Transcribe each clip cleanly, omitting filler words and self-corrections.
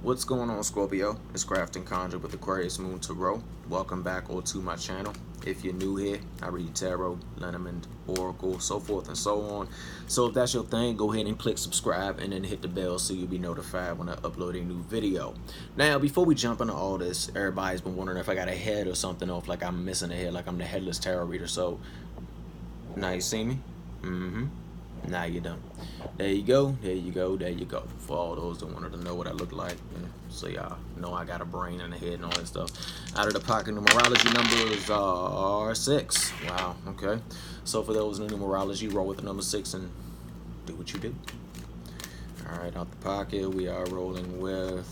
What's going on, Scorpio? It's Crafting Conjure with Aquarius Moon Tarot. Welcome back to my channel. If you're new here, I read tarot, Lenormand, oracle, so forth and so on. So if that's your thing, go ahead and click subscribe and then hit the bell so you'll be notified when I upload a new video. Now, before we jump into all this, everybody's been wondering if I got a head or something off, like I'm missing a head, like I'm the headless tarot reader. So now you see me? Now you don't. There you go, there you go, there you go. For all those that wanted to know what I look like, so y'all know I got a brain and a head and all that stuff. Out of the pocket numerology numbers are 6. Wow, okay. So for those in numerology, roll with the number 6 and do what you do. Alright, out the pocket, we are rolling with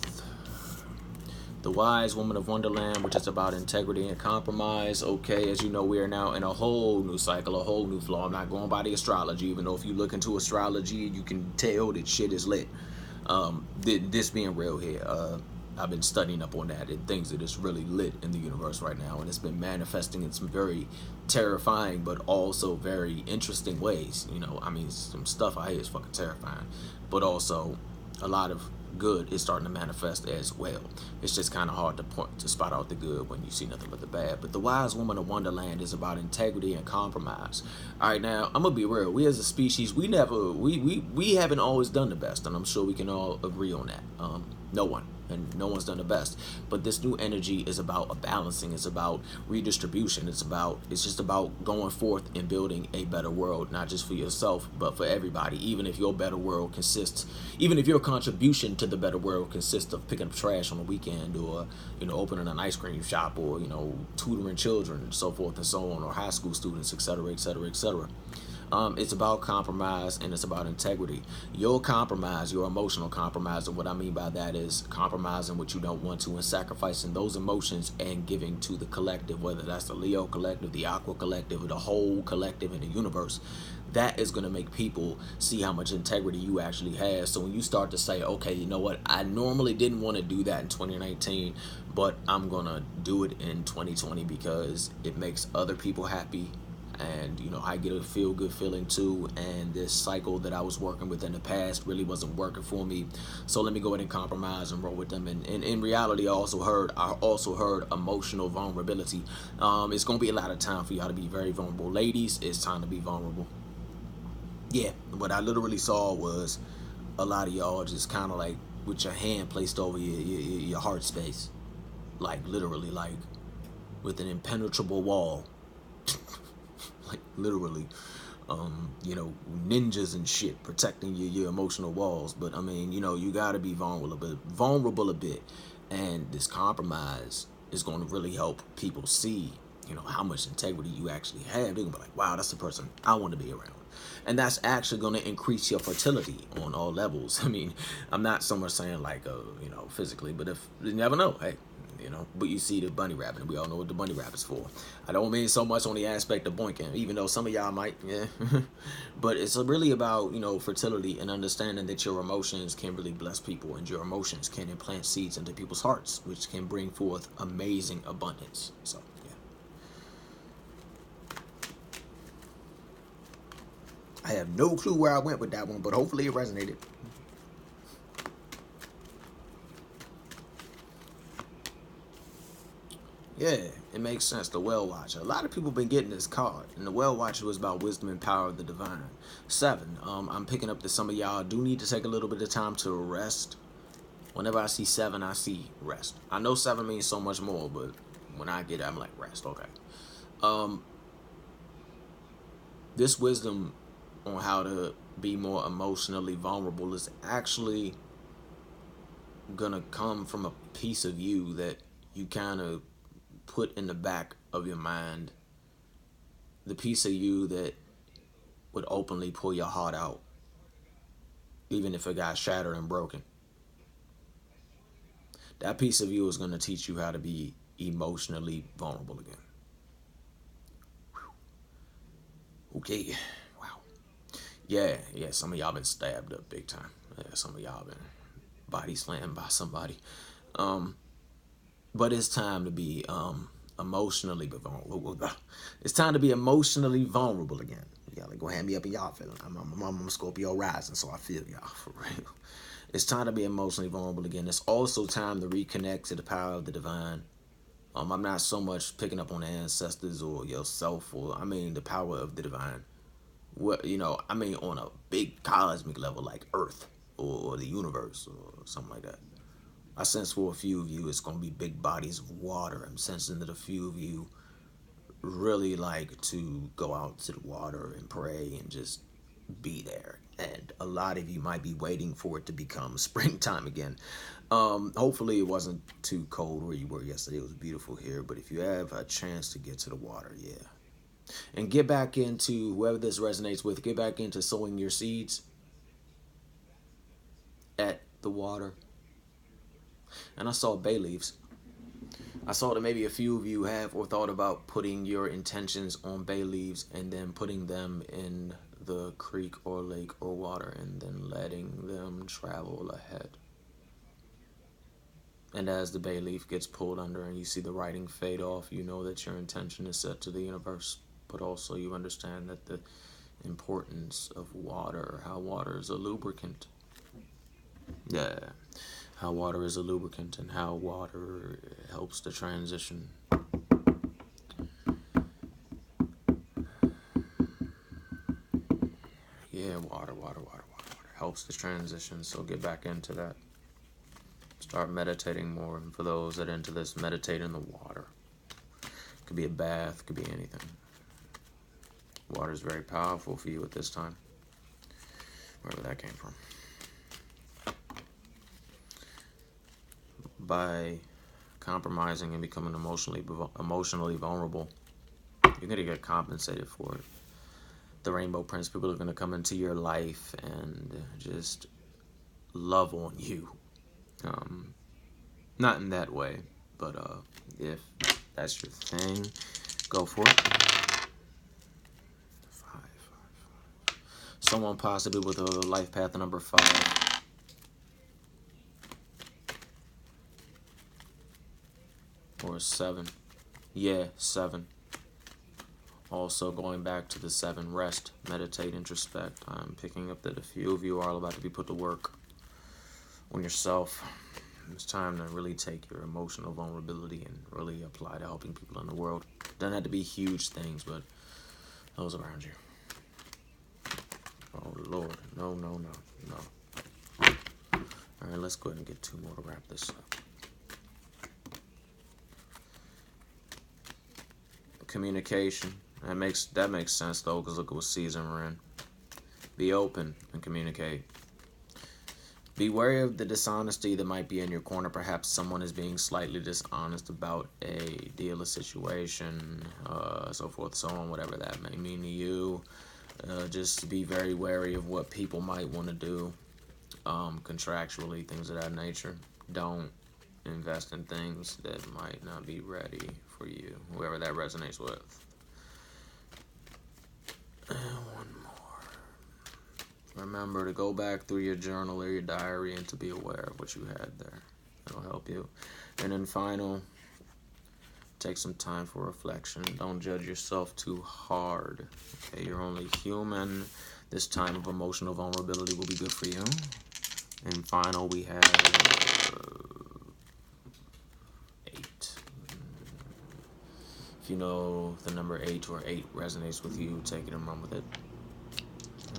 the Wise Woman of Wonderland, which is about integrity and compromise. Okay, as you know, we are now in a whole new cycle, a whole new flow. I'm not going by the astrology, even though if you look into astrology, you can tell that shit is lit. This being real here, I've been studying up on that and things that is really lit in the universe right now, and it's been manifesting in some very terrifying but also very interesting ways. You know, I mean, some stuff I hear is fucking terrifying, but also a lot of good is starting to manifest as well. It's just kind of hard to spot out the good when you see nothing but the bad. But the Wise Woman of Wonderland is about integrity and compromise. All right, now I'm gonna be real. We as a species, we haven't always done the best, and I'm sure we can all agree on that. No one's done the best. But this new energy is about a balancing. It's about redistribution. It's just about going forth and building a better world, not just for yourself, but for everybody. Even if your contribution to the better world consists of picking up trash on the weekend, or opening an ice cream shop, or tutoring children, and so forth and so on, or high school students, etc., etc., etc. It's about compromise, and it's about integrity. Your compromise, your emotional compromise, and what I mean by that is compromising what you don't want to and sacrificing those emotions and giving to the collective, whether that's the Leo collective, the Aqua collective, or the whole collective in the universe. That is going to make people see how much integrity you actually have. So when you start to say, okay, you know what, I normally didn't want to do that in 2019, but I'm going to do it in 2020 because it makes other people happy. And I get a feel-good feeling too, and this cycle that I was working with in the past really wasn't working for me, so let me go ahead and compromise and roll with them. And in reality, I also heard emotional vulnerability. It's gonna be a lot of time for y'all to be very vulnerable. Ladies, it's time to be vulnerable. Yeah, what I literally saw was a lot of y'all just kind of like with your hand placed over your heart space, like literally, like with an impenetrable wall. Like literally, ninjas and shit protecting your emotional walls. But I mean, you gotta be vulnerable a bit, and this compromise is going to really help people see, how much integrity you actually have. They're gonna be like, wow, that's the person I want to be around. And that's actually going to increase your fertility on all levels. I mean, I'm not so much saying like, physically, but if you never know, hey. But you see the bunny rabbit, and we all know what the bunny rabbit's for. I don't mean so much on the aspect of boinking, even though some of y'all might, yeah. But it's really about, fertility and understanding that your emotions can really bless people, and your emotions can implant seeds into people's hearts, which can bring forth amazing abundance. So, yeah. I have no clue where I went with that one, but hopefully it resonated. Yeah, it makes sense. The Well Watcher. A lot of people been getting this card, and the Well Watcher was about wisdom and power of the divine. 7. I'm picking up that some of y'all do need to take a little bit of time to rest. Whenever I see 7, I see rest. I know 7 means so much more, but when I get it, I'm like, rest. Okay. This wisdom on how to be more emotionally vulnerable is actually gonna come from a piece of you that you kind of put in the back of your mind, the piece of you that would openly pull your heart out, even if it got shattered and broken. That piece of you is going to teach you how to be emotionally vulnerable again. Okay, wow. Yeah, some of y'all been stabbed up big time. Yeah, some of y'all been body slammed by somebody. But it's time to be emotionally vulnerable. It's time to be emotionally vulnerable again. Y'all go hand me up in y'all feeling. I'm a Scorpio rising, so I feel y'all for real. It's time to be emotionally vulnerable again. It's also time to reconnect to the power of the divine. I'm not so much picking up on the ancestors or yourself, or I mean the power of the divine. What I mean on a big cosmic level, like Earth or the universe or something like that. I sense for a few of you it's gonna be big bodies of water. I'm sensing that a few of you really like to go out to the water and pray and just be there. And a lot of you might be waiting for it to become springtime again. Hopefully it wasn't too cold where you were yesterday. It was beautiful here. But if you have a chance to get to the water, yeah. And get back into, whoever this resonates with, get back into sowing your seeds at the water. And I saw bay leaves. I saw that maybe a few of you have or thought about putting your intentions on bay leaves and then putting them in the creek or lake or water and then letting them travel ahead. And as the bay leaf gets pulled under and you see the writing fade off, you know that your intention is set to the universe. But also you understand that the importance of water, how water is a lubricant. Yeah, how water is a lubricant and how water helps the transition. Yeah, water helps the transition. So get back into that. Start meditating more. And for those that are into this, meditate in the water. Could be a bath, could be anything. Water is very powerful for you at this time. Wherever that came from. By compromising and becoming emotionally vulnerable, you're going to get compensated for it. The Rainbow Prince people are going to come into your life and just love on you. Not in that way, but if that's your thing, go for it. 5. Someone possibly with a life path number 5. Or 7. Yeah, 7. Also going back to the 7, rest, meditate, introspect. I'm picking up that a few of you are all about to be put to work on yourself. It's time to really take your emotional vulnerability and really apply to helping people in the world. Doesn't have to be huge things, but those around you. Oh, Lord. No. All right, let's go ahead and get 2 more to wrap this up. Communication. That makes sense, though, because look at what season we're in. Be open and communicate. Be wary of the dishonesty that might be in your corner. Perhaps someone is being slightly dishonest about a deal, a situation, so forth, so on, whatever that may mean to you. Just be very wary of what people might want to do, contractually, things of that nature. Don't invest in things that might not be ready for you, whoever that resonates with. One more. Remember to go back through your journal or your diary and to be aware of what you had there. That'll help you. And then final, take some time for reflection. Don't judge yourself too hard. Okay, you're only human. This time of emotional vulnerability will be good for you. And final, we have 8. If you know the number 8 or 8 resonates with you, take it and run with it.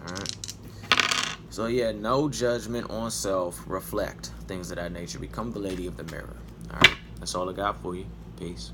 Alright. So yeah, no judgment on self. Reflect. Things of that nature. Become the lady of the mirror. Alright. That's all I got for you. Peace.